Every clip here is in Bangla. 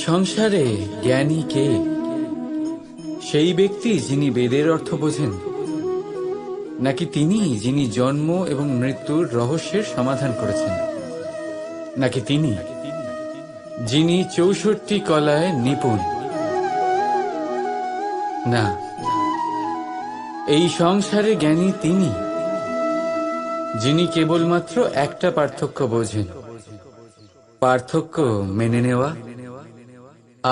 সংসারে জ্ঞানী কে? সেই ব্যক্তি যিনি বেদের অর্থ বোঝেন, নাকি তিনি যিনি জন্ম এবং মৃত্যুর রহস্যের সমাধান করেছেন, নাকি তিনি যিনি ৬৪ কলায় নিপুণ? না, এই সংসারে জ্ঞানী তিনি যিনি কেবলমাত্র একটা পার্থক্য বোঝেন, পার্থক্য মেনে নেওয়া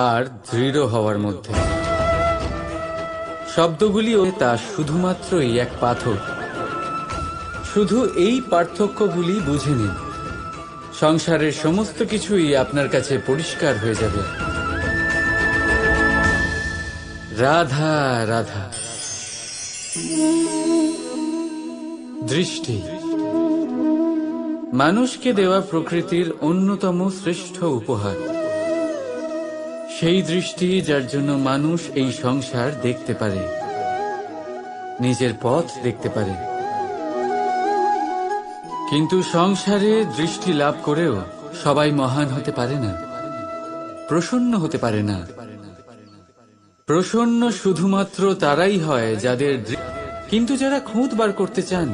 আর দৃঢ় হওয়ার মধ্যে। শব্দগুলিও তা শুধুমাত্রই এক পাথর। শুধু এই পার্থক্যগুলি বুঝে নিন, সংসারের সমস্ত কিছুই আপনার কাছে পরিষ্কার হয়ে যাবে। রাধা রাধা। দৃষ্টি মানুষকে দেওয়া প্রকৃতির অন্যতম শ্রেষ্ঠ উপহার। সেই দৃষ্টি যার জন্য মানুষ এই সংসার দেখতে পারে, নিজের পথ দেখতে পারে। কিন্তু সংসারে দৃষ্টি লাভ করেও সবাই মহান হতে পারে না, প্রসন্ন হতে পারে না। প্রসন্ন শুধুমাত্র তারাই হয় যাদের কিন্তু যারা খুঁত বার করতে চান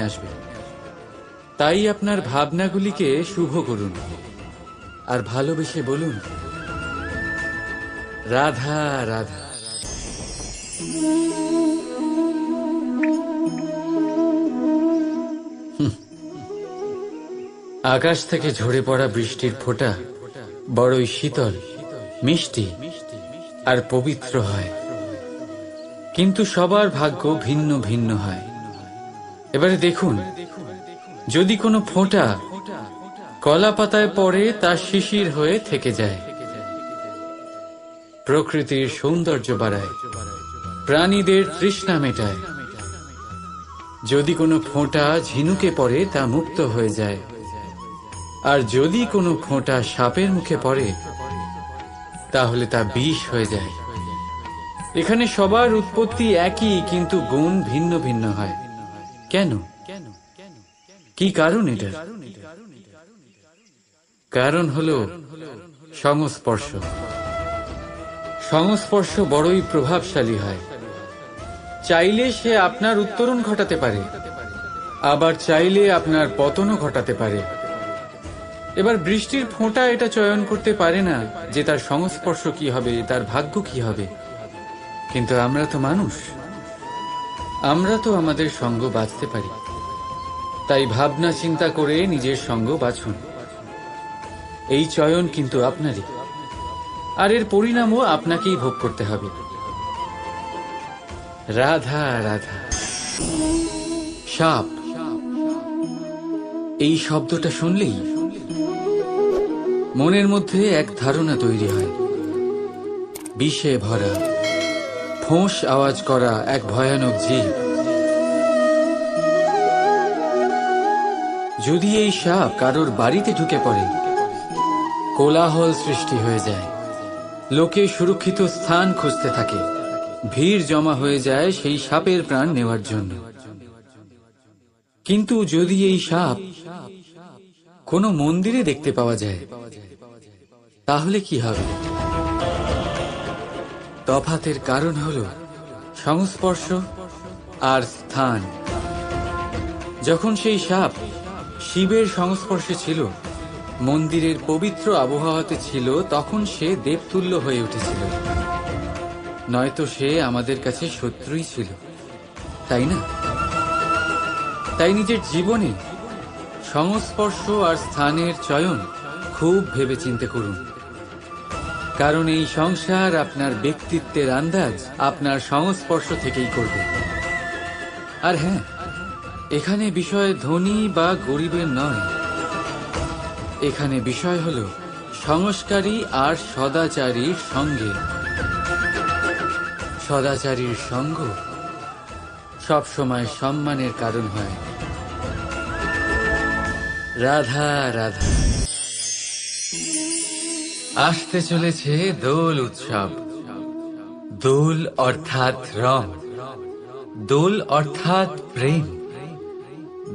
আসবে। তাই আপনার ভাবনাগুলিকে শুভ করুন আর ভালোবেসে বলুন রাধা রাধা। আকাশ থেকে ঝরে পড়া বৃষ্টির ফোঁটা বড়ই শীতল, মিষ্টি আর পবিত্র হয়, কিন্তু সবার ভাগ্য ভিন্ন ভিন্ন হয়। এবারে দেখুন, যদি কোনো ফোঁটা কলা পাতায় পড়ে তা শিশির হয়ে থেকে যায়। প্রকৃতির সৌন্দর্য বাড়ায়, প্রাণীদের তৃষ্ণা মেটায়। যদি কোনো ফোঁটা ঝিনুকে পড়ে তা মুক্ত হয়ে যায়, আর যদি কোনো ফোঁটা সাপের মুখে পড়ে তাহলে তা বিষ হয়ে যায়। এখানে সবার উৎপত্তি একই, কিন্তু গুণ ভিন্ন ভিন্ন হয়। কেন? কি কারণ এটা? কারণ হলো সংস্পর্শ। সংস্পর্শ বড়ই প্রভাবশালী হয়। চাইলে সে আপনার উত্তরণ ঘটাতে পারে, আবার চাইলে আপনার পতনও ঘটাতে পারে। এবার বৃষ্টির ফোঁটা এটা চয়ন করতে পারে না যে তার সংস্পর্শ কি হবে, তার ভাগ্য কি হবে। কিন্তু আমরা তো মানুষ, আমরা তো আমাদের সঙ্গ বাঁচতে পারি। তাই ভাবনা চিন্তা করে নিজের সঙ্গ বাছুন। এই চয়ন কিন্তু আপনারই, আর এর পরিণামও আপনাকেই ভোগ করতে হবে। রাধা রাধা। সাপ, এই শব্দটা শুনলেই মনের মধ্যে এক ধারণা তৈরি হয়। বিষে ভরা, ফোঁস আওয়াজ করা এক ভয়ানক জীব। যদি এই সাপ কারোর বাড়িতে ঢুকে পড়ে, কোলাহল সৃষ্টি হয়ে যায়। লোকে সুরক্ষিত স্থান খুঁজতে থাকে, ভিড় জমা হয়ে যায় সেই সাপের প্রাণ নেওয়ার জন্য। কিন্তু যদি এই সাপ কোনো মন্দিরে দেখতে পাওয়া যায়, তাহলে কি হবে? তফাতের কারণ হলো সংস্পর্শ আর স্থান। যখন সেই সাপ শিবের সংস্পর্শে ছিল, মন্দিরের পবিত্র আবহাওয়াতে ছিল, তখন সে দেবতুল্য হয়ে উঠেছিল। নয়তো সে আমাদের কাছে শত্রুই ছিল, তাই না? তাই নিজের জীবনে সংস্পর্শ আর স্থানের চয়ন খুব ভেবেচিন্তে করুন। কারণ এই সংসার আপনার ব্যক্তিত্বের আন্দাজ আপনার সংস্পর্শ থেকেই করবে। আর হ্যাঁ, এখানে বিষয় ধনী বা গরিবের নয়। এখানে বিষয় হলো সংস্কারী আর সদাচারীর সঙ্গে। সদাচারীর সঙ্গ সবসময় সম্মানের কারণ হয়। রাধা রাধা। আসতে চলেছে দোল উৎসব। দোল অর্থাৎ রং, দোল অর্থাৎ প্রেম,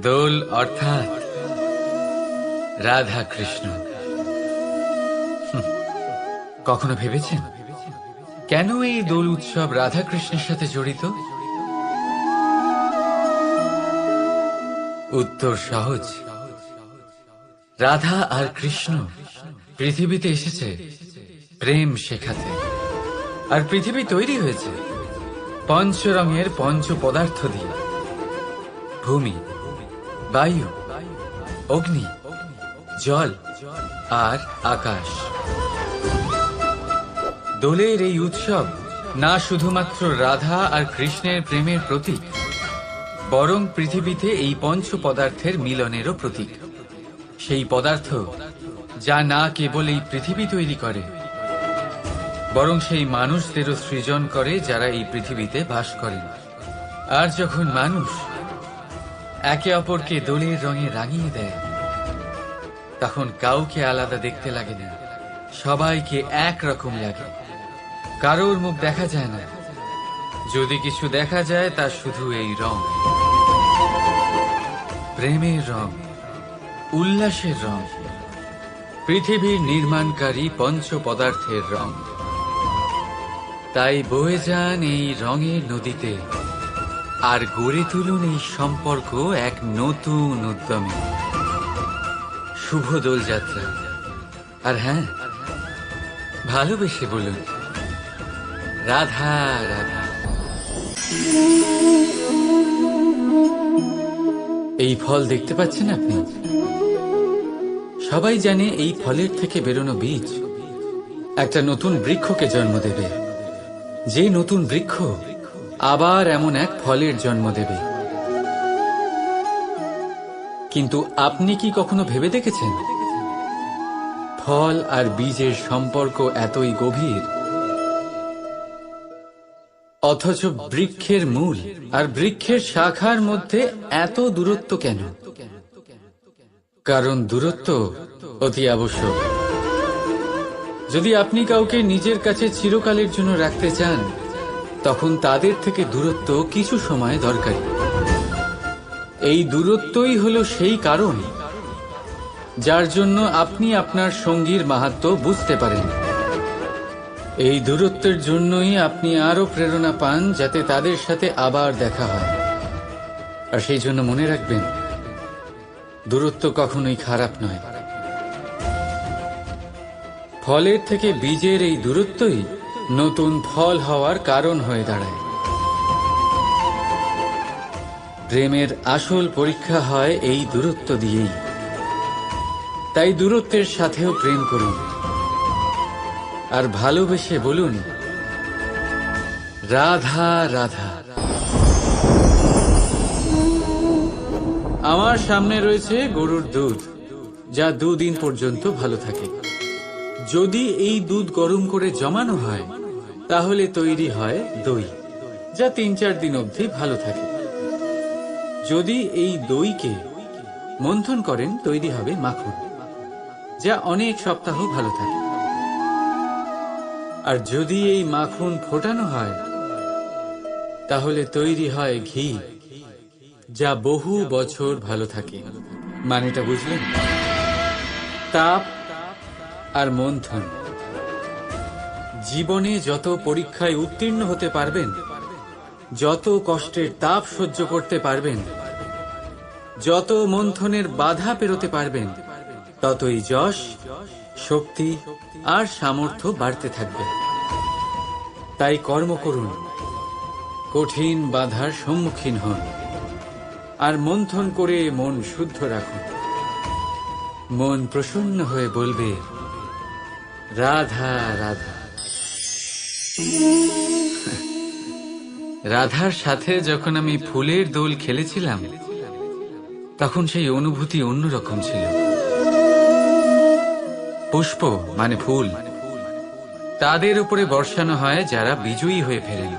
দোল অর্থাৎ রাধা কৃষ্ণ। কখনো ভেবেছেন কেন এই দোল উৎসব রাধা কৃষ্ণের সাথে জড়িত? উত্তর সহজ। রাধা আর কৃষ্ণ পৃথিবীতে এসেছে প্রেম শেখাতে, আর পৃথিবী তৈরি হয়েছে পঞ্চরঙের পঞ্চ পদার্থ দিয়ে: ভূমি, বায়ু, অগ্নি, জল আর আকাশ। দোলের এই উৎসব না শুধুমাত্র রাধা আর কৃষ্ণের প্রেমের প্রতীক, বরং পৃথিবীতে এই পঞ্চ পদার্থের মিলনেরও প্রতীক। সেই পদার্থ যা না কেবল এই পৃথিবী তৈরি করে, বরং সেই মানুষদেরও সৃজন করে যারা এই পৃথিবীতে বাস করেন। আর যখন মানুষ একে অপরকে দোলের রঙে রাঙিয়ে দেয়, তখন কাউকে আলাদা দেখতে লাগে না, সবাইকে একরকম লাগে। কারোর মুখ দেখা যায় না, যদি কিছু দেখা যায় তা শুধু এই রং, প্রেমের রং, উল্লাসের রং, পৃথিবীর নির্মাণকারী পঞ্চ পদার্থের রং। তাই বয়ে যান এই রঙের নদীতে আর গড়ে তুলুন এই সম্পর্ক এক নতুন উদ্যমে। শুভ দোলযাত্রা। আর হ্যাঁ, ভালোবেসে বলুন রাধা রাধা। এই ফল দেখতে পাচ্ছেন আপনি? সবাই জানে এই ফলের থেকে বেরোনো বীজ একটা নতুন বৃক্ষকে জন্ম দেবে, যে নতুন বৃক্ষ আবার এমন এক ফলের জন্ম দেবে। কিন্তু আপনি কি কখনো ভেবে দেখেছেন ফল আর বীজের সম্পর্ক এতই গভীর, অথচ বৃক্ষের মূল আর বৃক্ষের শাখার মধ্যে এত দূরত্ব কেন? কারণ দূরত্ব অতি আবশ্যক। যদি আপনি কাউকে নিজের কাছে চিরকালের জন্য রাখতে চান, তখন তাদের থেকে দূরত্ব কিছু সময় দরকারি। এই দূরত্বই হলো সেই কারণ যার জন্য আপনি আপনার সঙ্গীর মাহাত্ম্য বুঝতে পারেন। এই দূরত্বের জন্যই আপনি আরো প্রেরণা পান যাতে তাদের সাথে আবার দেখা হয়। আর সেই জন্য মনে রাখবেন, দূরত্ব কখনোই খারাপ নয়। ফলের থেকে বীজের এই দূরত্বই নতুন ফল হওয়ার কারণ হয়ে দাঁড়ায়। প্রেমের আসল পরীক্ষা হয় এই দূরত্ব দিয়েই। তাই দূরত্বের সাথেও প্রেম করুন আর ভালোবেসে বলুন রাধা রাধা। আমার সামনে রয়েছে গরুর দুধ, যা 2 দিন পর্যন্ত ভালো থাকে। যদি এই দুধ গরম করে জমানো হয়, তাহলে তৈরি হয় দই, যা 3-4 দিন অবধি ভালো থাকে। যদি এই দইকে মন্থন করেন, তৈরি হবে মাখন, যা অনেক সপ্তাহ ভালো থাকে। আর যদি এই মাখন ফোটানো হয়, তাহলে তৈরি হয় ঘি, যা বহু বছর ভালো থাকে। মানেটা বুঝলেন? তাপ আর মন্থন। জীবনে যত পরীক্ষায় উত্তীর্ণ হতে পারবেন, যত কষ্টের তাপ সহ্য করতে পারবেন, যত মন্থনের বাধা পেরোতে পারবেন, ততই যশ, শক্তি আর সামর্থ্য বাড়তে থাকবে। তাই কর্ম করুন, কঠিন বাধার সম্মুখীন হন, আর মন্থন করে মন শুদ্ধ রাখুন। মন প্রসন্ন হয়ে বলবে রাধা রাধা। রাধার সাথে যখন আমি ফুলের দোল খেলেছিলাম, তখন সেই অনুভূতি অন্যরকম ছিল। পুষ্প মানে ফুল, তাদের উপরে বর্ষানো হয় যারা বিজয়ী হয়ে ফেরেন,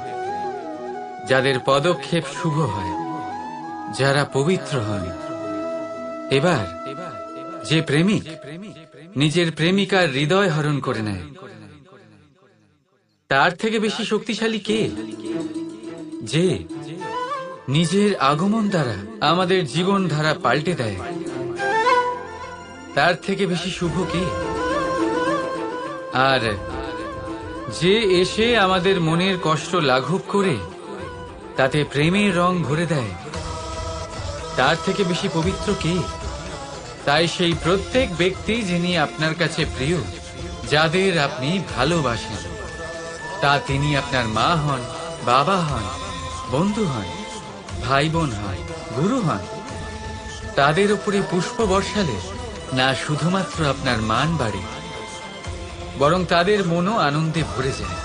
যাদের পদক্ষেপ শুভ হয়, যারা পবিত্র হন। এবার যে প্রেমিক নিজের প্রেমিকার হৃদয় হরণ করে নেয়, তার থেকে বেশি শক্তিশালী কে? যে নিজের আগমন দ্বারা আমাদের জীবন ধারা পাল্টে দেয়, তার থেকে বেশি শুভ কে? আর যে এসে আমাদের মনের কষ্ট লাঘব করে তাতে প্রেমের রং ভরে দেয়, তার থেকে বেশি পবিত্র কে? তাই সেই প্রত্যেক ব্যক্তি যিনি আপনার কাছে প্রিয়, যাদের আপনি ভালোবাসেন, তা তিনি আপনার মা হন, বাবা হন, বন্ধু হন, ভাই বোন হন, গুরু হন, তাদের উপরে পুষ্প বর্ষালে না শুধুমাত্র আপনার মান বাড়ে, বরং তাদের মনও আনন্দে ভরে যায়।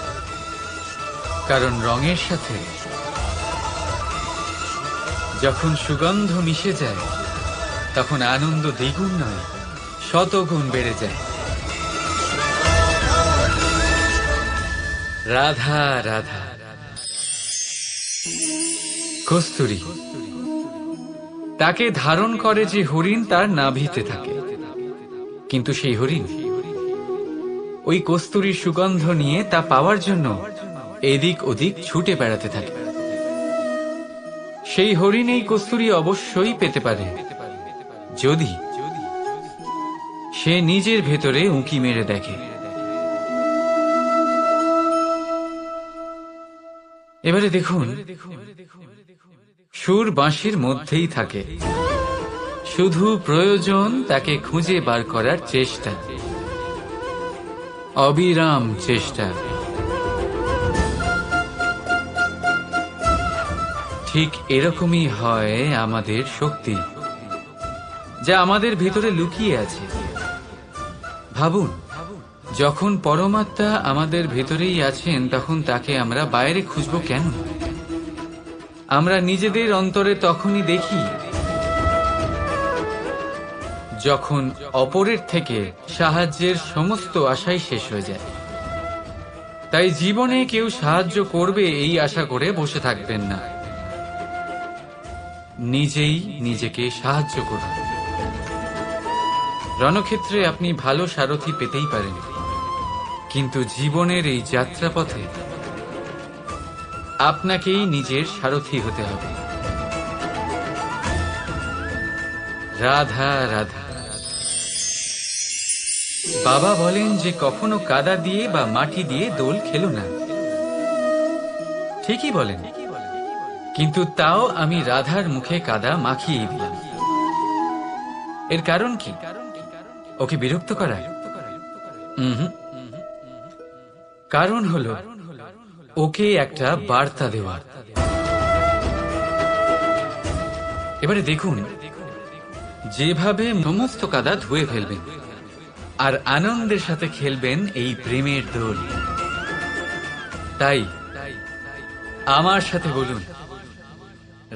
কারণ রঙের সাথে যখন সুগন্ধ মিশে যায়, তখন আনন্দ দ্বিগুণ নয়, শতগুণ বেড়ে যায়। রাধা রাধা। কস্তুরী তাকে ধারণ করে যে হরিণ তার নাভিতে থাকে, কিন্তু সেই হরিণ ওই কস্তুরীর সুগন্ধ নিয়ে তা পাওয়ার জন্য এদিক ওদিক ছুটে বেড়াতে থাকে। সেই হরিণ এই কস্তুরী অবশ্যই পেতে পারে যদি সে নিজের ভেতরে উঁকি মেরে দেখে। এবারে দেখুন, সুর বাঁশির মধ্যেই থাকে, শুধু প্রয়োজন তাকে খুঁজে বার করার চেষ্টা, অবিরাম চেষ্টা। ঠিক এরকমই হয় আমাদের শক্তি, যা আমাদের ভেতরে লুকিয়ে আছে। ভাবুন, যখন পরমাত্মা আমাদের ভেতরেই আছেন, তখন তাকে আমরা বাইরে খুঁজব কেন? আমরা নিজেদের অন্তরে তখনই দেখি যখন অপরের থেকে সাহায্যের সমস্ত আশাই শেষ হয়ে যায়। তাই জীবনে কেউ সাহায্য করবে এই আশা করে বসে থাকবেন না, নিজেই নিজেকে সাহায্য করুন। রণক্ষেত্রে আপনি ভালো সারথি পেতেই পারেন, কিন্তু জীবনের এই যাত্রাপথে আপনাকেই নিজের সারথি হতে হবে। রাধা রাধা। বাবা বলেন যে কখনো কাদা দিয়ে বা মাটি দিয়ে দোল খেলো না। ঠিকই বলেন, কিন্তু তাও আমি রাধার মুখে কাদা মাখিয়ে দিলাম। এর কারণ কি? ওকে বিরক্ত করা? কারণ হলো ওকে একটা বার্তা দেওয়া। এবারে দেখুন, যেভাবে সমস্ত কাদা ধুয়ে ফেলবেন আর আনন্দের সাথে খেলবেন এই প্রেমের দোল। তাই আমার সাথে বলুন,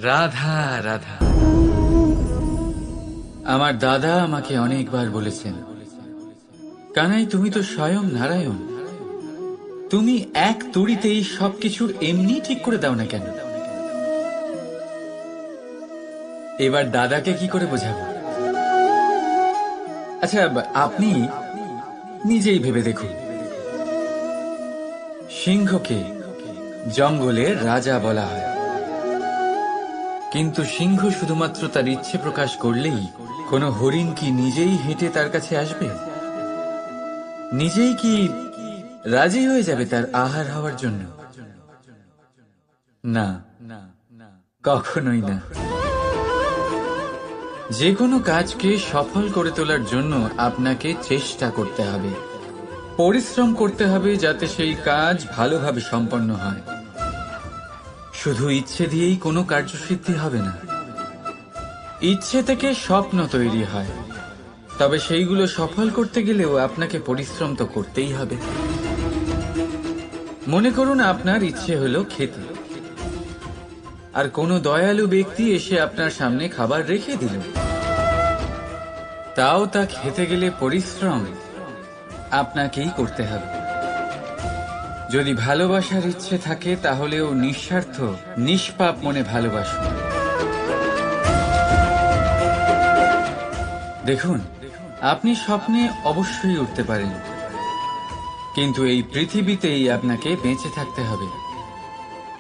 রাধা রাধা। আমার দাদা আমাকে অনেকবার বলেছেন, কানাই তুমি তো স্বয়ং নারায়ণ, তুমি এক তুড়িতেই সবকিছুর এমনি ঠিক করে দাও না কেন? এবার দাদাকে কি করে বোঝাবো? আচ্ছা, আপনি নিজেই ভেবে দেখুন, সিংহকে জঙ্গলের রাজা বলা হয়, কিন্তু সিংহ শুধুমাত্র তার ইচ্ছে প্রকাশ করলেই কোনো হরিণ কি নিজেই হেঁটে তার কাছে আসবে? নিজেই কি রাজি হয়ে যাবে তার আহার হওয়ার জন্য? না, কখনোই না। যে কোনো কাজকে সফল করে তোলার জন্য আপনাকে চেষ্টা করতে হবে, পরিশ্রম করতে হবে, যাতে সেই কাজ ভালোভাবে সম্পন্ন হয়। শুধু ইচ্ছে দিয়েই কোনো কার্যসিদ্ধি হবে না। ইচ্ছে থেকে স্বপ্ন তৈরি হয়, তবে সেইগুলো সফল করতে গেলেও আপনাকে পরিশ্রম তো করতেই হবে। মনে করুন আপনার ইচ্ছে হলো খেতে, আর কোনো দয়ালু ব্যক্তি এসে আপনার সামনে খাবার রেখে দিল। তাও তা খেতে গেলে পরিশ্রম আপনাকেই করতে হবে। যদি ভালোবাসার ইচ্ছে থাকে, তাহলেও নিঃস্বার্থ নিষ্পাপ মনে ভালোবাসুন। দেখুন, আপনি স্বপ্নে অবশ্যই উঠতে পারেন, কিন্তু এই পৃথিবীতেই আপনাকে বেঁচে থাকতে হবে।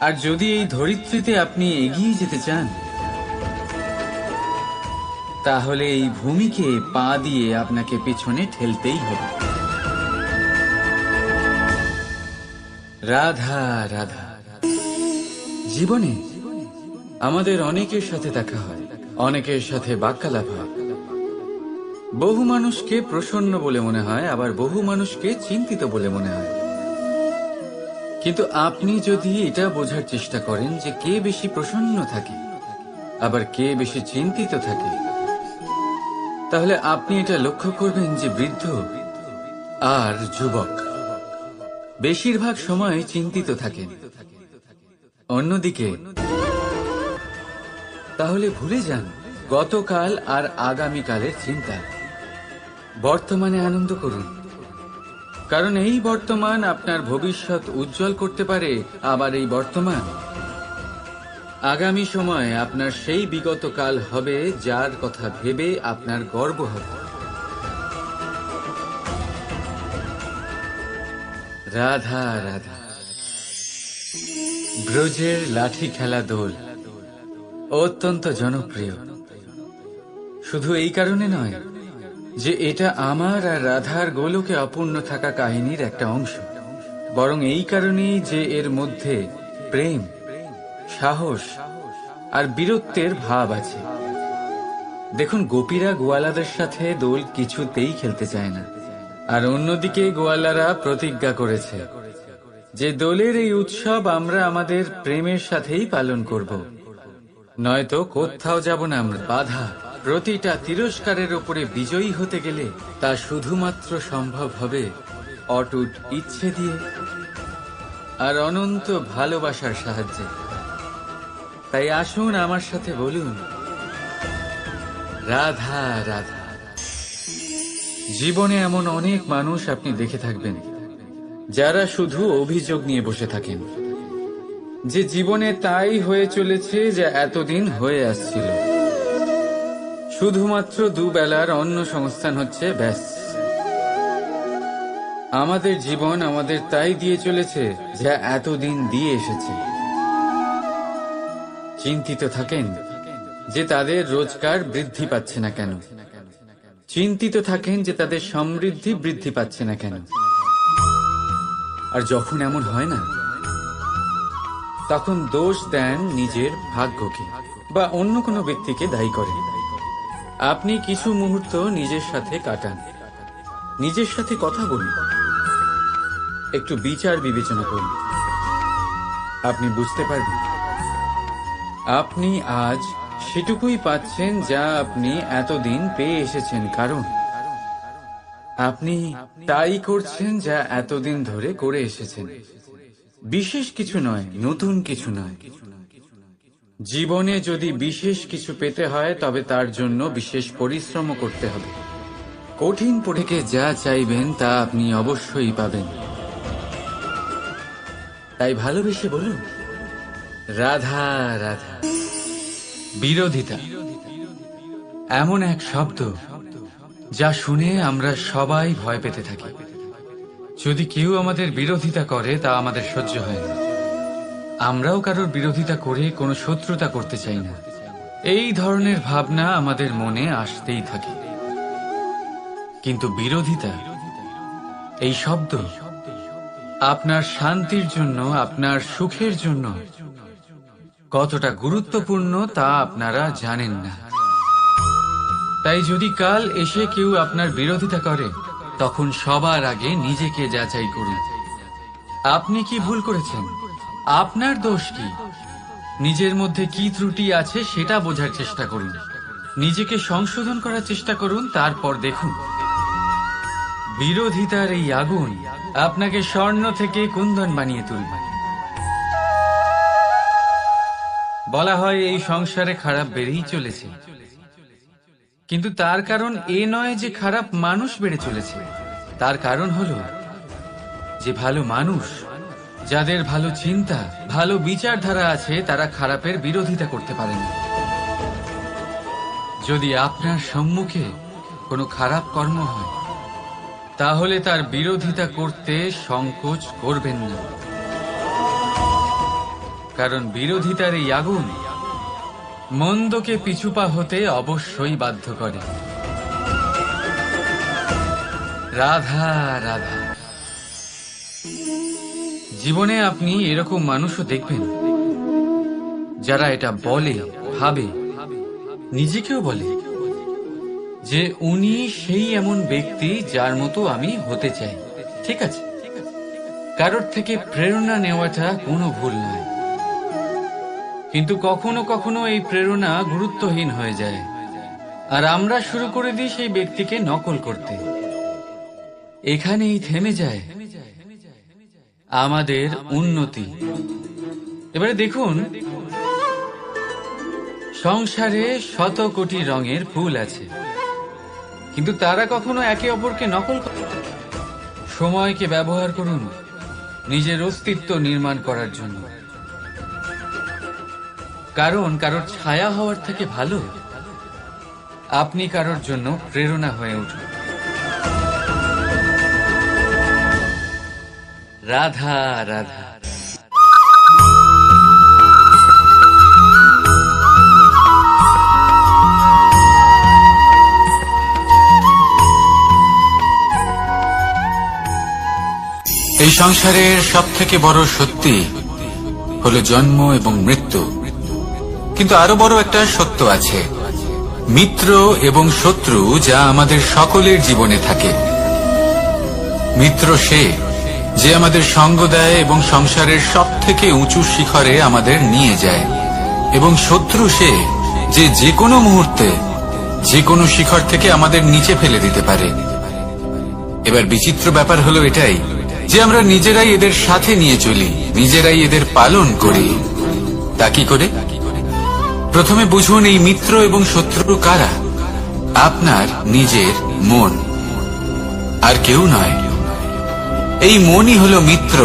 আর যদি এই ধরিত্রীতে আপনি এগিয়ে যেতে চান, তাহলে এই ভূমিকে পা দিয়ে আপনাকে পেছনে ঠেলতেই হবে। রাধা রাধা। জীবনে আমাদের অনেকের সাথে দেখা হয়, অনেকের সাথে বাক্যালাপ হয়। বহু মানুষকে প্রসন্ন বলে মনে হয়, আবার বহু মানুষকে চিন্তিত বলে মনে হয়। কিন্তু আপনি যদি এটা বোঝার চেষ্টা করেন যে কে বেশি প্রসন্ন থাকে আবার কে বেশি চিন্তিত থাকে, তাহলে আপনি এটা লক্ষ্য করবেন যে বৃদ্ধ আর যুবক বেশিরভাগ সময় চিন্তিত থাকেন। অন্যদিকে তাহলে ভুলে যান গতকাল আর আগামীকালের চিন্তা, বর্তমানে আনন্দ করুন। কারণ এই বর্তমান আপনার ভবিষ্যৎ উজ্জ্বল করতে পারে, আবার এই বর্তমান আগামী সময়ে আপনার সেই বিগত কাল হবে যার কথা ভেবে আপনার গর্ব হবে। রাধা রাধা। ব্রজের লাঠি খেলা দোল অত্যন্ত জনপ্রিয়, শুধু এই কারণে নয় যে এটা আমার আর রাধার গোলকে অপূর্ণ থাকা কাহিনীর একটা অংশ, বরং এই কারণেই যে এর মধ্যে প্রেম, সাহস আর বীরত্বের ভাব আছে। দেখুন, গোপীরা গোয়ালাদের সাথে দোল কিছুতেই খেলতে চায় না, আর অন্যদিকে গোয়ালারা প্রতিজ্ঞা করেছে যে দোলের এই উৎসব আমরা আমাদের প্রেমের সাথেই পালন করব, নয়তো কোথাও যাব না আমরা। বাধা, প্রতিটা তিরস্কারের উপরে বিজয়ী হতে গেলে তা শুধুমাত্র সম্ভব হবে অটুট ইচ্ছে দিয়ে আর অনন্ত ভালোবাসার সাহায্যে। তাই আসুন আমার সাথে বলুন, রাধা রাধা। জীবনে এমন অনেক মানুষ আপনি দেখে থাকবেন যারা শুধু অভিযোগ নিয়ে বসে থাকেন যে জীবনে তাই হয়ে চলেছে যা এতদিন হয়ে আসছিল। শুধুমাত্র দুবেলার অন্ন সংস্থান হচ্ছে, ব্যাস। আমাদের জীবন আমাদের তাই দিয়ে চলেছে যা এতদিন দিয়ে এসেছে। চিন্তিত থাকেন যে তাদের রোজগার বৃদ্ধি পাচ্ছে না কেন, চিন্তিত থাকেন যে তাদের সমৃদ্ধি বৃদ্ধি পাচ্ছে না কেন। আর যখন এমন হয় না, তখন দোষ দেন নিজের ভাগ্যকে বা অন্য কোনো ব্যক্তিকে দায়ী করেন। আপনি কিছু মুহূর্ত নিজের সাথে কাটান, নিজের সাথে কথা বলুন, একটু বিচার বিবেচনা করুন। আপনি বুঝতে পারবেন আপনি আজ সেটুকুই পাচ্ছেন যা আপনি এতদিন পেয়ে এসেছেন, কারণ আপনি তাই করছেন যা এতদিন ধরে করে এসেছেন। বিশেষ কিছু নয়, নতুন কিছু নয়। জীবনে যদি বিশেষ কিছু পেতে হয় তবে তার জন্য বিশেষ পরিশ্রম করতে হবে। কঠিন পরীক্ষে যা চাইবেন তা আপনি অবশ্যই পাবেন। তাই ভালোবেসে বলুন, রাধা রাধা। বিরোধিতা এমন এক শব্দ যা শুনে আমরা সবাই ভয় পেতে থাকি। যদি কেউ আমাদের বিরোধিতা করে তা আমাদের সহ্য হয় না। আমরাও কারোর বিরোধিতা করে কোনো শত্রুতা করতে চাই না। এই ধরনের ভাবনা আমাদের মনে আসতেই থাকে। কিন্তু বিরোধিতা, এই শব্দ আপনার শান্তির জন্য, আপনার সুখের জন্য কতটা গুরুত্বপূর্ণ তা আপনারা জানেন না। তাই যদি কাল এসে কেউ আপনার বিরোধিতা করে, তখন সবার আগে নিজেকে যাচাই করুন। আপনি কি ভুল করেছেন? আপনার দোষ কি? নিজের মধ্যে কি ত্রুটি আছে সেটা বোঝার চেষ্টা করুন, নিজেকে সংশোধন করার চেষ্টা করুন। তারপর দেখুন, বিরোধিতার এই আগুন আপনাকে স্বর্ণ থেকে কুন্দন বানিয়ে তুলবে। বলা হয় এই সংসারে খারাপ বেড়েই চলেছে, কিন্তু তার কারণ এ নয় যে খারাপ মানুষ বেড়ে চলেছে। তার কারণ হলো যে ভালো মানুষ, যাদের ভালো চিন্তা, ভালো বিচারধারা আছে, তারা খারাপের বিরোধিতা করতে পারেন। যদি আপনার সম্মুখে কোনো খারাপ কর্ম হয়, তাহলে তার বিরোধিতা করতে সংকোচ করবেন না, কারণ বিরোধিতার এই আগুন মন্দকে পিছুপা হতে অবশ্যই বাধ্য করে। রাধা রাধা। জীবনে আপনি এরকম মানুষও দেখবেন যারা এটা বলে, ভাবে, নিজেকেও বলে যে উনি সেই এমন ব্যক্তি যার মতো আমি হতে চাই। ঠিক আছে, কারোর থেকে প্রেরণা নেওয়াটা কোনো ভুল নয়, কিন্তু কখনো কখনো এই প্রেরণা গুরুত্বহীন হয়ে যায় আর আমরা শুরু করে দিই সেই ব্যক্তিকে নকল করতে। এখানেই থেমে যায় আমাদের উন্নতি। এবারে দেখুন, সংসারে শত কোটি রঙের ফুল আছে, কিন্তু তারা কখনো একে অপরকে নকল করে না। সময়কে ব্যবহার করুন নিজের অস্তিত্ব নির্মাণ করার জন্য, কারণ কারোর ছায়া হওয়ার থেকে ভালো আপনি কারোর জন্য প্রেরণা হয়ে উঠুন। রাধা রাধা। এই সংসারের সবথেকে বড় সত্যি হলো জন্ম এবং মৃত্যু, কিন্তু আরো বড় একটা সত্য আছে, মিত্র এবং শত্রু, যা আমাদের সকলের জীবনে থাকে। মিত্র সে যে আমাদের সঙ্গ দেয় এবং সংসারের সবথেকে উঁচু শিখরে আমাদের নিয়ে যায়, এবং শত্রু সে যে যে কোনো মুহূর্তে যে কোনো শিখর থেকে আমাদের নিচে ফেলে দিতে পারে। এবার বিচিত্র ব্যাপার হলো এটাই যে আমরা নিজেরাই এদের সাথে নিয়ে চলি, নিজেরাই এদের পালন করি। তা কি করে? প্রথমে বুঝুন এই মিত্র এবং শত্রু কারা। আপনার নিজের মন, আর কেউ নয়। এই মনই হলো মিত্র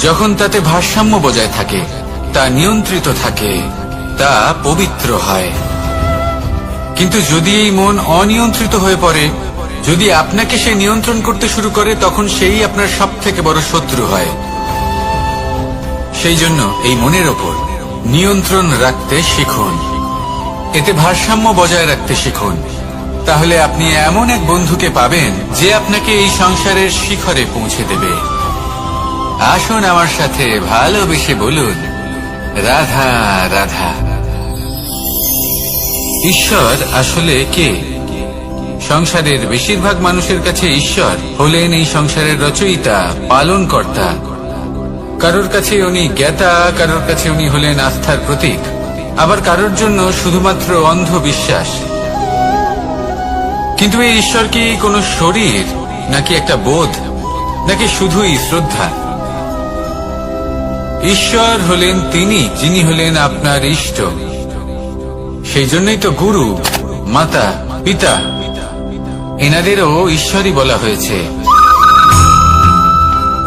যখন তাতে ভারসাম্য বজায় থাকে, তা নিয়ন্ত্রিত থাকে, তা পবিত্র হয়। কিন্তু যদি এই মন অনিয়ন্ত্রিত হয়ে পড়ে, যদি আপনাকে সে নিয়ন্ত্রণ করতে শুরু করে, তখন সেই আপনার সবথেকে বড় শত্রু হয়। সেই জন্য এই মনের ওপর নিয়ন্ত্রণ রাখতে শিখুন, এতে ভারসাম্য বজায় রাখতে শিখুন। তাহলে আপনি এমন এক বন্ধুকে পাবেন যে আপনাকে এই সংসারের শিখরে পৌঁছে দেবে। আসুন আমার সাথে ভালোবেসে বলুন, রাধা রাধা। ঈশ্বর আসলে কে? সংসারের বেশিরভাগ মানুষের কাছে ঈশ্বর হলেন এই সংসারের রচয়িতা, পালনকর্তা। কারোর কাছে উনি জ্ঞাতা, কারোর কাছে উনি হলেন আস্থার প্রতীক, আবার কারোর জন্য শুধুমাত্র অন্ধ বিশ্বাস। কিন্তু এই ঈশ্বর কি কোনো শরীর, নাকি একটা বোধ, নাকি শুধুই শ্রদ্ধা? ঈশ্বর হলেন তিনি যিনি হলেন আপনার ইষ্ট। সেই জন্যই তো গুরু, মাতা, পিতা এনাদেরও ঈশ্বরই বলা হয়েছে।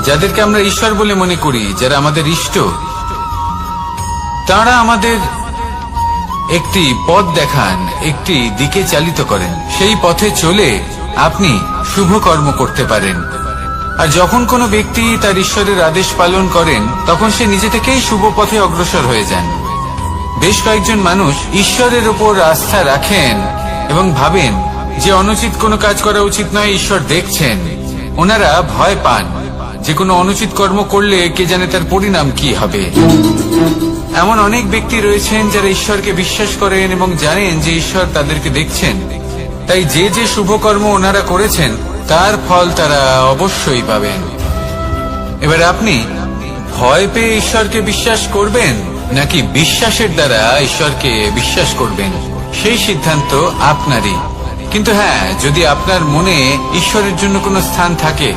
যাদেরকে আমরা ঈশ্বর বলে মনে করি, যারা আমাদের ইষ্ট, তারা আমাদের একটি পথ দেখান, একটি দিকে চালিত করেন। সেই পথে চলে আপনি শুভ কর্ম করতে পারেন। আর যখন কোনো ব্যক্তি তার ঈশ্বরের আদেশ পালন করেন, তখন সে নিজে থেকেই শুভ পথে অগ্রসর হয়ে যান। বেশ কয়েকজন মানুষ ঈশ্বরের উপর আস্থা রাখেন এবং ভাবেন যে অনুচিত কোনো কাজ করা উচিত নয়, ঈশ্বর দেখছেন। ওনারা ভয় পান যে কোনো অনুচিত কর্ম করলে কে জানে তার পরিণাম কি হবে। এমন অনেক ব্যক্তি রয়েছেন যারা ঈশ্বরকে বিশ্বাস করেন এবং জানেন যে ঈশ্বর তাদেরকে দেখছেন, তাই যে যে শুভ কর্ম ওনারা করেছেন তার ফল তারা অবশ্যই পাবেন। এবার আপনি ভয় পেয়ে ঈশ্বরকে বিশ্বাস করবেন, নাকি বিশ্বাসের দ্বারা ঈশ্বরকে বিশ্বাস করবেন, সেই সিদ্ধান্ত আপনারই। কিন্তু হ্যাঁ, যদি আপনার মনে ঈশ্বরের জন্য কোনো স্থান থাকে,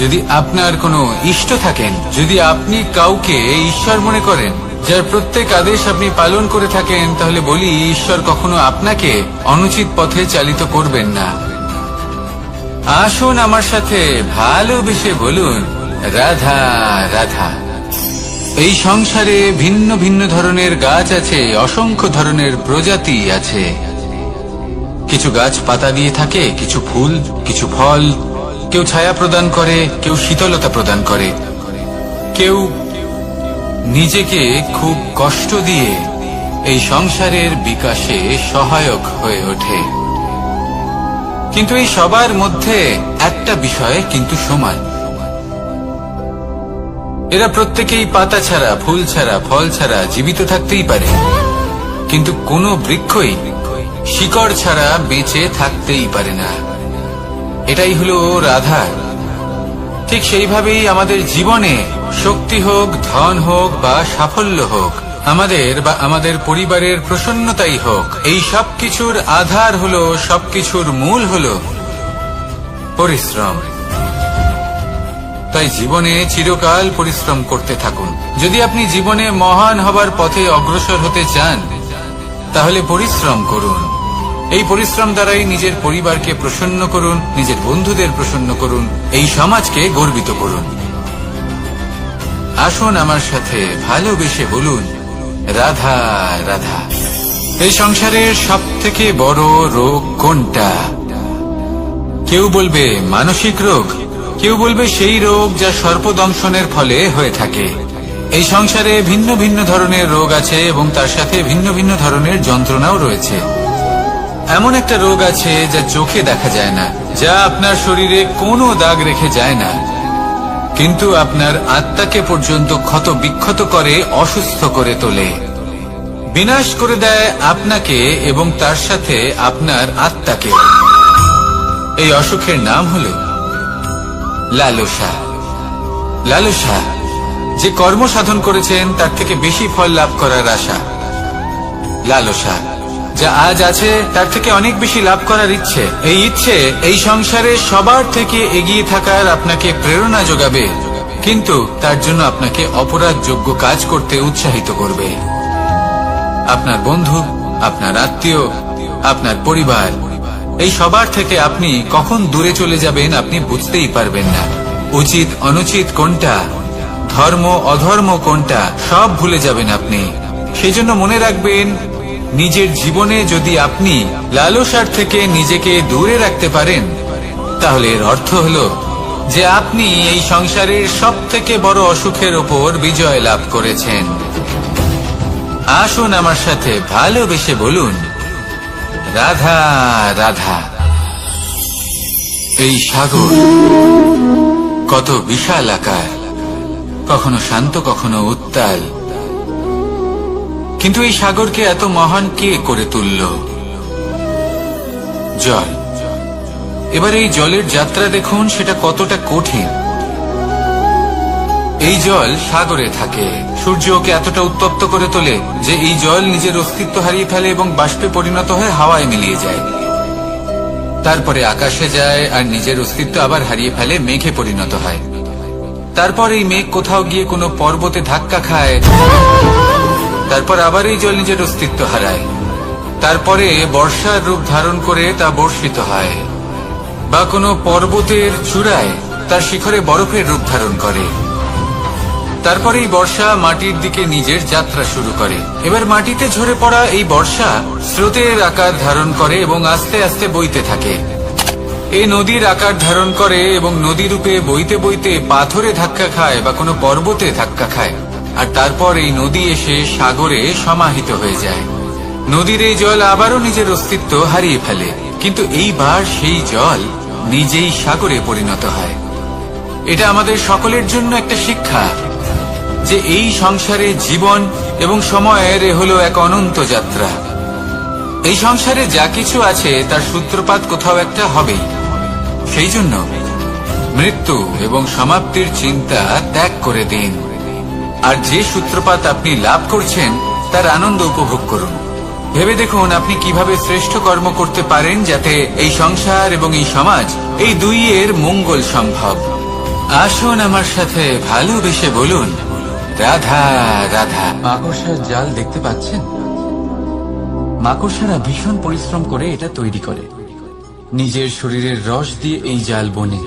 যদি আপনার কোনো ইষ্ট থাকেন, যদি আপনি কাউকে ঈশ্বর মনে করেন, যার প্রত্যেক আদেশ আপনি পালন করে থাকেন, তাহলে বলি ঈশ্বর কখনো আপনাকে অনুচিত পথে চালিত করবেন না। আসুন আমার সাথে ভালোবেসে বলুন, রাধা রাধা। এই সংসারে ভিন্ন ভিন্ন ধরনের গাছ আছে, অসংখ্য ধরনের প্রজাতি আছে। কিছু গাছ পাতা দিয়ে থাকে, কিছু ফুল, কিছু ফল। কেউ ছায়া প্রদান করে, কেউ শীতলতা প্রদান করে, কেউ নিজেকে খুব কষ্ট দিয়ে এই সংসারের বিকাশে সহায়ক হয়ে ওঠে। কিন্তু এই সবার মধ্যে একটা বিষয় কিন্তু সমান, এরা প্রত্যেকেই পাতা ছাড়া, ফুল ছাড়া, ফল ছাড়া জীবিত থাকতেই পারে, কিন্তু কোনো বৃক্ষই শিকড় ছাড়া বেঁচে থাকতেই পারে না। এটাই হলো রাধা। ঠিক সেইভাবেই আমাদের জীবনে শক্তি হোক, ধন হোক বা সাফল্য হোক, আমাদের বা আমাদের পরিবারের প্রসন্নতাই হোক, এই সবকিছুর আধার হলো, সবকিছুর মূল হলো পরিশ্রম। তাই জীবনে চিরকাল পরিশ্রম করতে থাকুন। যদি আপনি জীবনে মহান হবার পথে অগ্রসর হতে চান, তাহলে পরিশ্রম করুন। এই পরিশ্রম দ্বারাই নিজের পরিবারকে প্রসন্ন করুন, নিজের বন্ধুদের প্রসন্ন করুন, এই সমাজকে গর্বিত করুন। আসুন আমার সাথে ভালোবেসে বলুন, রাধা রাধা। এই সংসারের সব থেকে বড় রোগ কোনটা? কেউ বলবে মানসিক রোগ, কেউ বলবে সেই রোগ যা সর্পদংশনের ফলে হয়ে থাকে। এই সংসারে ভিন্ন ভিন্ন ধরনের রোগ আছে এবং তার সাথে ভিন্ন ভিন্ন ধরনের যন্ত্রণাও রয়েছে। এমন একটা রোগ আছে যা চোখে দেখা যায় না, যা আপনার শরীরে কোনো দাগ রেখে যায় না, কিন্তু আপনার আত্মাকে পর্যন্ত ক্ষত বিক্ষত করে, অসুস্থ করে তোলে, বিনাশ করে দেয় আপনাকে এবং তার সাথে আপনার আত্মাকে। এই অসুখের নাম হলো লালসা। লালসা, যে কর্ম সাধন করেছেন তার থেকে বেশি ফল লাভ করার আশা। লালসা, যা আজ আছে তার থেকে অনেক বেশি লাভ করার ইচ্ছে। এই ইচ্ছে এই সংসারে সবার থেকে এগিয়ে থাকার আপনাকে প্রেরণা যোগাবে, কিন্তু তার জন্য আপনাকে অপরাধযোগ্য কাজ করতে উৎসাহিত করবে। আপনার বন্ধু, আপনার আত্মীয়, আপনার পরিবার, এই সবার থেকে আপনি কখন দূরে চলে যাবেন আপনি বুঝতেই পারবেন না। উচিত অনুচিত কোনটা, ধর্ম অধর্ম কোনটা, সব ভুলে যাবেন আপনি। সেই জন্য মনে রাখবেন, নিজের জীবনে যদি আপনি লালসার থেকে নিজেকে দূরে রাখতে পারেন, তাহলে এর অর্থ হলো যে আপনি এই সংসারের সব থেকে বড় অসুখের ওপর বিজয় লাভ করেছেন। আসুন আমার সাথে ভালোবেসে বলুন, রাধা রাধা। এই সাগর কত বিশাল আকার, কখনো শান্ত কখনো উত্তাল, কিন্তু এই সাগরকে এত মহান কে করে তুলল? জল। এবার এই জলের যাত্রা দেখুন, সেটা কতটা কঠিন। এই জল সাগরে থাকে, সূর্য ওকে এতটা উত্তপ্ত করে তোলে যে এই জল নিজের অস্তিত্ব হারিয়ে ফেলে এবং বাষ্পে পরিণত হয়ে হাওয়ায় মিলিয়ে যায়। তারপরে আকাশে যায় আর নিজের অস্তিত্ব আবার হারিয়ে ফেলে, মেঘে পরিণত হয়। তারপর এই মেঘ কোথাও গিয়ে কোনো পর্বতে ধাক্কা খায়, তারপর আবার এই জল নিজের অস্তিত্ব হারায়। তারপরে বর্ষার রূপ ধারণ করে তা বর্ষিত হয়, বা কোনো পর্বতের চূড়ায় তার শিখরে বরফের রূপ ধারণ করে। তারপরে এই বর্ষা মাটির দিকে নিজের যাত্রা শুরু করে। এবার মাটিতে ঝরে পড়া এই বর্ষা স্রোতের আকার ধারণ করে এবং আস্তে আস্তে বইতে থাকে। এই নদীর আকার ধারণ করে এবং নদী রূপে বইতে বইতে পাথরে ধাক্কা খায় বা কোনো পর্বতে ধাক্কা খায়, আর তারপর এই নদী এসে সাগরে সমাহিত হয়ে যায়। নদীর এই জল আবারও নিজের অস্তিত্ব হারিয়ে ফেলে, কিন্তু এইবার সেই জল নিজেই সাগরে পরিণত হয়। এটা আমাদের সকলের জন্য একটা শিক্ষা যে এই সংসারে জীবন এবং সময়ের হলো এক অনন্ত যাত্রা। এই সংসারে যা কিছু আছে তার সূত্রপাত কোথাও একটা হবেই। সেই জন্য মৃত্যু এবং সমাপ্তির চিন্তা ত্যাগ করে দিন, আর যে সূত্রপাত আপনি লাভ করছেন তার আনন্দ উপভোগ করুন। ভেবে দেখুন আপনি কিভাবে শ্রেষ্ঠ কর্ম করতে পারেন যাতে এই সংসার এবং এই সমাজ, এই দুইয়ের মঙ্গল সম্ভব। আসুন আমার সাথে ভালোবেসে বলুন, রাধা রাধা। মাকড়সার জাল দেখতে পাচ্ছেন? মাকড়সারা ভীষণ পরিশ্রম করে এটা তৈরি করে, নিজের শরীরের রস দিয়ে এই জাল বোনে।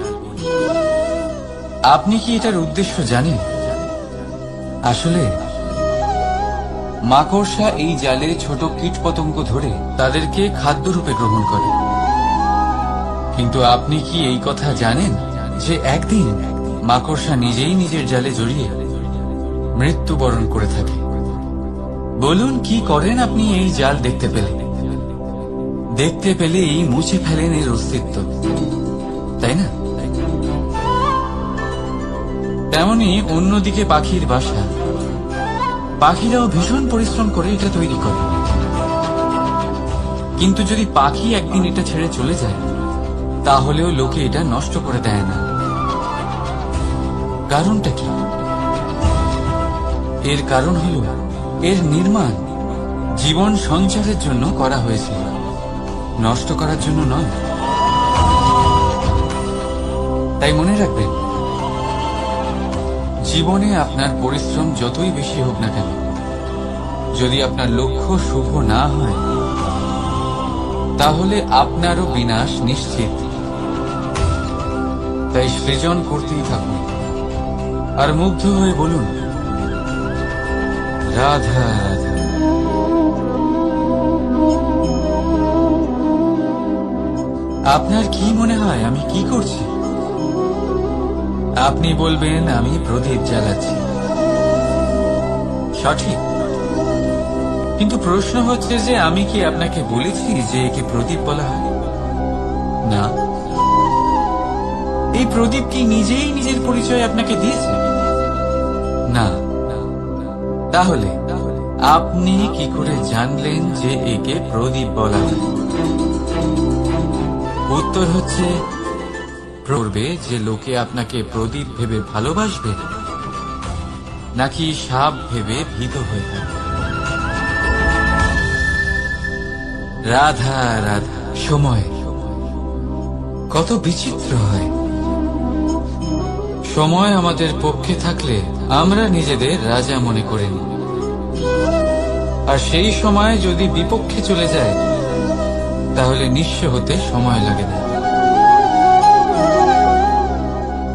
আপনি কি এটার উদ্দেশ্য জানেন? আসলে মাকড়সা এই জালে ছোট কীটপতঙ্গ ধরে তাদেরকে খাদ্যরূপে গ্রহণ করে। কিন্তু আপনি কি এই কথা জানেন যে একদিন মাকড়সা নিজেই নিজের জালে জড়িয়ে মৃত্যুবরণ করে থাকে? বলুন, কি করেন আপনি এই জাল দেখতে পেলে? দেখতে পেলেই মুছে ফেলেন এর অস্তিত্ব, তাই না? তেমনি অন্যদিকে পাখির বাসা, পাখিরাও ভীষণ পরিশ্রম করে এটা তৈরি করে। কিন্তু যদি পাখি একদিন এটা ছেড়ে চলে যায়, তাহলেও লোকে এটা নষ্ট করে দেয় না। কারণটা কি? এর কারণ হলো এর নির্মাণ জীবন সঞ্চারের জন্য করা হয়েছিল, নষ্ট করার জন্য নয়। তাই মনে রাখবেন, জীবনে আপনার পরিশ্রম যতই বেশি হোক না কেন, যদি আপনার লক্ষ্য শুভ না হয়, তাহলে আপনারও বিনাশ নিশ্চিত। তাই সৃজন করতেই থাকুন আর মুগ্ধ হয়ে বলুন, রাধা রাধা। আপনার কি মনে হয় আমি কি করছি? আপনি বলবেন আমি প্রদীপ জ্বালাচ্ছি। সঠিক। কিন্তু প্রশ্ন হচ্ছে যে আমি কি আপনাকে বলেছি যে একে প্রদীপ বলা হয়? না। এই প্রদীপ কি নিজেই নিজের পরিচয় আপনাকে দিয়েছে? না। তাহলে আপনি কি করে জানলেন যে একে প্রদীপ বলা হয়? উত্তর হচ্ছে, করবে যে লোকে আপনাকে প্রদীপ ভেবে ভালোবাসবে, নাকি সাপ ভেবে ভীত হয়ে থাকবে। রাধা রাধা। সময় কত বিচিত্র হয়। সময় আমাদের পক্ষে থাকলে আমরা নিজেদের রাজা মনে করে নিই, আর সেই সময় যদি বিপক্ষে চলে যায়, তাহলে নিঃস্ব হতে সময় লাগে না।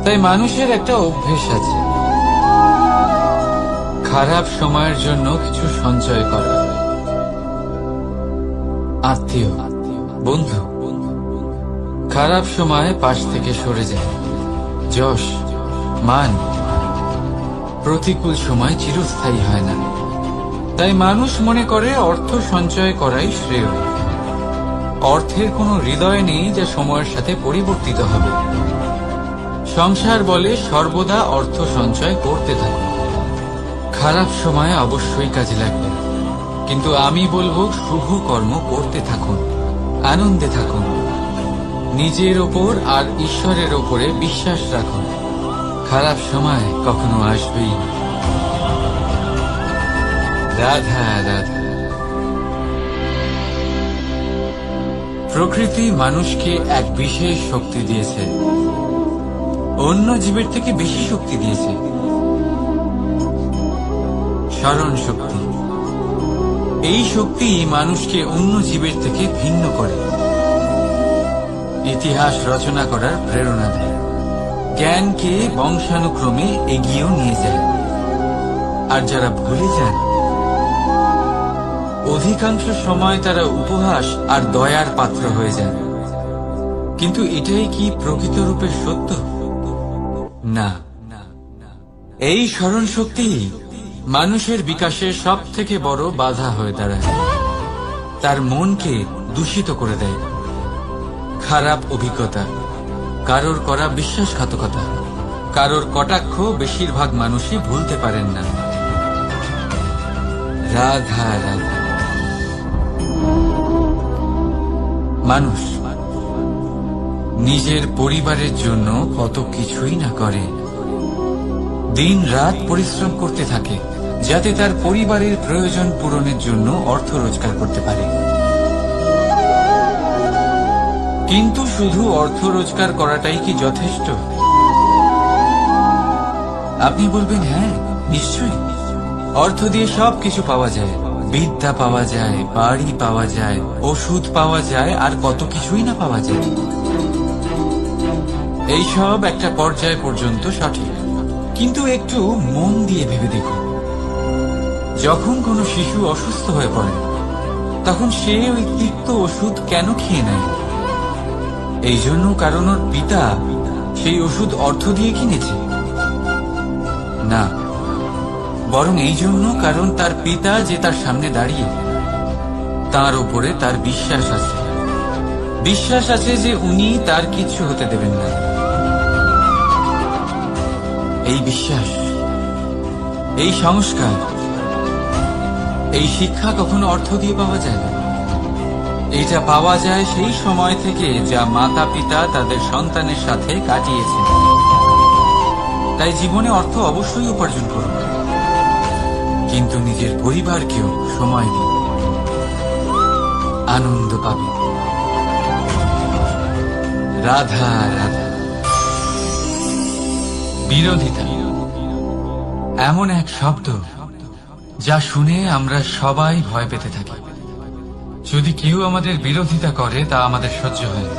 তাই মানুষের একটা অভ্যেস আছে, খারাপ সময়ের জন্য কিছু সঞ্চয় করা। আত্মীয়, বন্ধু খারাপ সময় পাশ থেকে সরে যায়। যশ, মান প্রতিকূল সময় চিরস্থায়ী হয় না। তাই মানুষ মনে করে অর্থ সঞ্চয় করাই শ্রেয়। অর্থের কোনো হৃদয় নেই যা সময়ের সাথে পরিবর্তিত হবে। সংসার বলে সর্বদা অর্থ সঞ্চয় করতে থাকুন। খারাপ সময় অবশ্যই কাজে লাগবে, কিন্তু আমি বলবো শুভ কর্ম করতে থাকুন, আনন্দে থাকুন, নিজের ওপর আর ঈশ্বরের ওপরে বিশ্বাস রাখুন। খারাপ সময় কখনো আসবেই না। রাধা রাধা। প্রকৃতি মানুষকে এক বিশেষ শক্তি দিয়েছে, অন্য জীবের থেকে বেশি শক্তি দিয়েছে। স্মরণ শক্তি। এই শক্তি মানুষকে অন্য জীবের থেকে ভিন্ন করে, ইতিহাস রচনা করার প্রেরণা দেয়, জ্ঞানকে বংশানুক্রমে এগিয়েও নিয়ে যায়। আর যারা ভুলে যান, অধিকাংশ সময় তারা উপহাস আর দয়ার পাত্র হয়ে যান। কিন্তু এটাই কি প্রকৃত রূপে সত্য? না। এই স্মরণ শক্তি মানুষের বিকাশের সব থেকে বড় বাধা হয়ে দাঁড়ায়। তার মনকে দূষিত করে দেয়। খারাপ অভিজ্ঞতা, কারোর করা বিশ্বাসঘাতকতা, কারোর কটাক্ষ বেশিরভাগ মানুষই ভুলতে পারেন না। রাধা রাধা। মানুষ নিজের পরিবারের জন্য কত কিছুই না করে, দিন রাত পরিশ্রম করতে থাকে যাতে তার পরিবারের প্রয়োজন পূরণের জন্য অর্থ রোজগার করতে পারে। কিন্তু শুধু অর্থ রোজগার করাটাই কি যথেষ্ট? আপনি বলবেন হ্যাঁ, নিশ্চয়ই। অর্থ দিয়ে সবকিছু পাওয়া যায়, বিদ্যা পাওয়া যায়, বাড়ি পাওয়া যায়, ওষুধ পাওয়া যায়, আর কত কিছুই না পাওয়া যায়। এইসব একটা পর্যায় পর্যন্ত সঠিক, কিন্তু একটু মন দিয়ে ভেবে দেখুন, যখন কোনো শিশু অসুস্থ হয়ে পড়ে, তখন সে ওই তিক্ত ওষুধ কেন খেয়ে নেয়? এই জন্য কারণ ওর পিতা সেই ওষুধ অর্থ দিয়ে কিনেছে? না, বরং এই জন্য কারণ তার পিতা যে তার সামনে দাঁড়িয়ে, তার উপরে তার বিশ্বাস আছে। বিশ্বাস আছে যে উনি তার কিছু হতে দেবেন না। এই বিশ্বাস, এই সংস্কার, এই শিক্ষা কখনো অর্থ দিয়ে পাওয়া যায় না। এটা পাওয়া যায় সেই সময় থেকে যা মাতা পিতা তাদের সন্তানের সাথে কাটিয়েছেন। তাই জীবনে অর্থ অবশ্যই উপার্জন করুন, কিন্তু নিজের পরিবারকেও সময় দিন, আনন্দ পাবে। রাধা রাধা। বিরোধিতা এমন এক শব্দ যা শুনে আমরা সবাই ভয় পেতে থাকি। যদি কেউ আমাদের বিরোধিতা করে তা আমাদের সহ্য হয় না।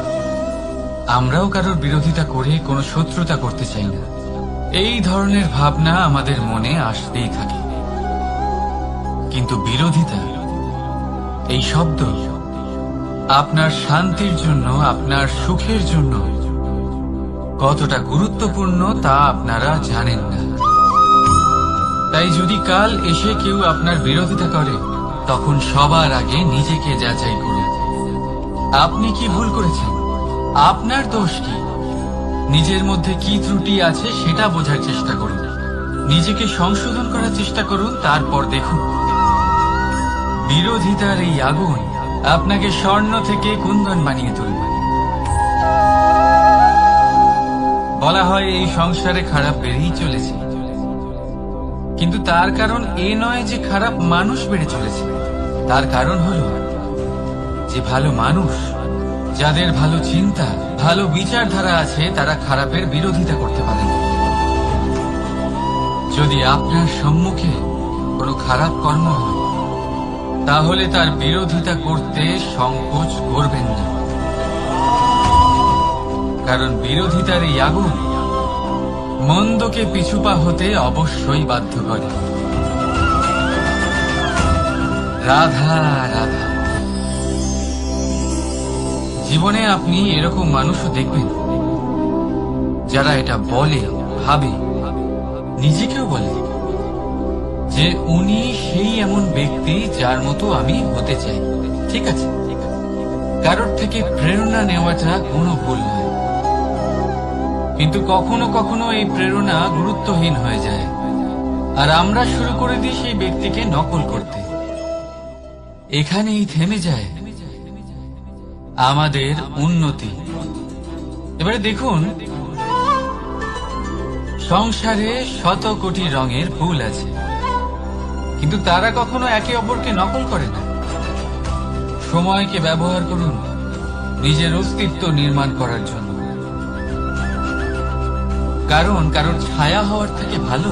আমরাও কারোর বিরোধিতা করে কোনো শত্রুতা করতে চাই না। এই ধরনের ভাবনা আমাদের মনে আসতেই থাকে। কিন্তু বিরোধিতা এই শব্দ আপনার শান্তির জন্য, আপনার সুখের জন্য কতটা গুরুত্বপূর্ণ তা আপনারা জানেন না। তাই যদি কাল এসে কেউ আপনার বিরোধিতা করে, তখন সবার আগে নিজেকে যাচাই করুন। আপনি কি ভুল করেছেন? আপনার দোষ কি? নিজের মধ্যে কি ত্রুটি আছে সেটা বোঝার চেষ্টা করুন, নিজেকে সংশোধন করার চেষ্টা করুন, তারপর দেখুন বিরোধিতার এই আগুন আপনাকে স্বর্ণ থেকে কুন্দন বানিয়ে তুলবে। বলা হয় এই সংসারে খারাপ বেড়েই চলেছে, কিন্তু তার কারণ এ নয় যে খারাপ মানুষ বেড়ে চলেছে। তার কারণ হলো যে ভালো মানুষ, যাদের ভালো চিন্তা, ভালো বিচারধারা আছে, তারা খারাপের বিরোধিতা করতে পারে না। যদি আপনার সম্মুখে কোনো খারাপ কর্ম হয়, তাহলে তার বিরোধিতা করতে সংকোচ করবেন না, কারণ বিরোধিতার এই আগুন মন্দকে পিছুপা হতে অবশ্যই বাধ্য করে। রাধা রাধা। জীবনে আপনি এরকম মানুষও দেখবেন যারা এটা বলে, ভাবে, নিজেকেও বলে যে উনি সেই এমন ব্যক্তি যার মতো আমি হতে চাই। ঠিক আছে, কারোর থেকে প্রেরণা নেওয়াটা কোনো ভুল নয়, কিন্তু কখনো কখনো এই প্রেরণা গুরুত্বহীন হয়ে যায়, আর আমরা শুরু করে দিই সেই ব্যক্তিকে নকল করতে। এখানেই থেমে যায় আমাদের উন্নতি। এবারে দেখুন, সংসারে শত কোটি রঙের ফুল আছে, কিন্তু তারা কখনো একে অপরকে নকল করে না। সময়কে ব্যবহার করুন নিজের অস্তিত্ব নির্মাণ করার জন্য, কারণ কারোর ছায়া হওয়ার থেকে ভালো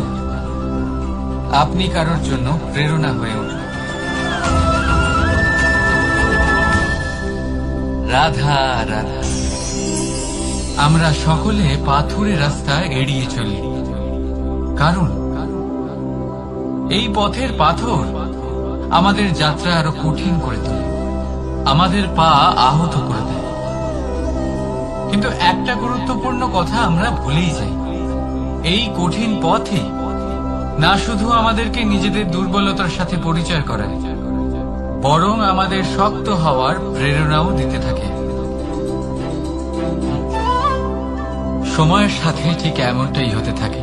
আপনি কারোর জন্য প্রেরণা হয়ে উঠুন। রাধা রাধা। আমরা সকলে পাথুরে রাস্তা এড়িয়ে চলি, কারণ এই পথের পাথর আমাদের যাত্রা আরো কঠিন করে তোলে, আমাদের পা আহত করে দেয়। কিন্তু একটা গুরুত্বপূর্ণ কথা আমরা ভুলেই যাই, এই কঠিন পথে না শুধু আমাদেরকে নিজেদের দুর্বলতার সাথে পরিচয় করায়, বরং আমাদের শক্ত হওয়ার প্রেরণাও দিতে থাকে। সময়ের সাথে ঠিক এমনটাই হতে থাকে।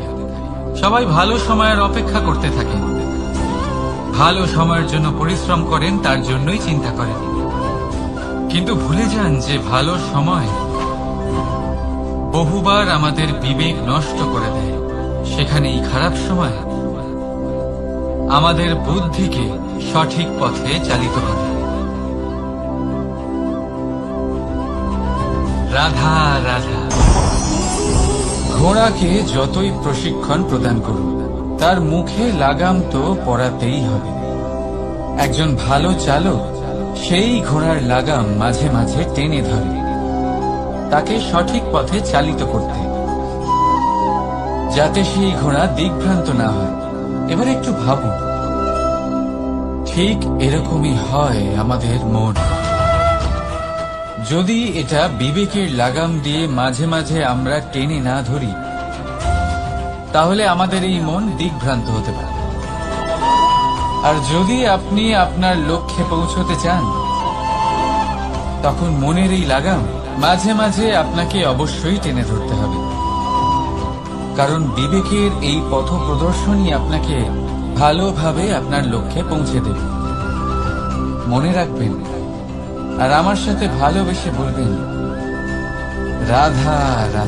সবাই ভালো সময়ের অপেক্ষা করতে থাকে, ভালো সময়ের জন্য পরিশ্রম করেন, তার জন্যই চিন্তা করেন, কিন্তু ভুলে যান যে ভালো সময় বহুবার আমাদের বিবেক নষ্ট করে দেয়। সেখানেই খারাপ সময় আমাদের বুদ্ধিকে সঠিক পথে চালিত করে। রাধা রাধা। ঘোড়াকে যতই প্রশিক্ষণ প্রদান করুন, তার মুখে লাগাম তো পরাতেই হবে। একজন ভালো চালক সেই ঘোড়ার লাগাম মাঝে মাঝে টেনে ধরে, তাকে সঠিক পথে চালিত করতে, যাতে সেই ঘোড়া দিকভ্রান্ত না হয়। এবার একটু ভাবুন, ঠিক এরকমই হয় আমাদের মন। যদি এটা বিবেকের লাগাম দিয়ে মাঝে মাঝে আমরা টেনে না ধরি, তাহলে আমাদের এই মন দিকভ্রান্ত হতে পারে। আর যদি আপনি আপনার লক্ষ্যে পৌঁছতে চান, তখন মনের এই লাগাম মাঝে মাঝে আপনাকে অবশ্যই টেনে ধরতে হবে, কারণ বিবেকের এই পথ প্রদর্শনই আপনাকে ভালোভাবে আপনার লক্ষ্যে পৌঁছে দেবে। মনে রাখবেন আর আমার সাথে ভালোবেসে বলবেন, রাধা রাধা।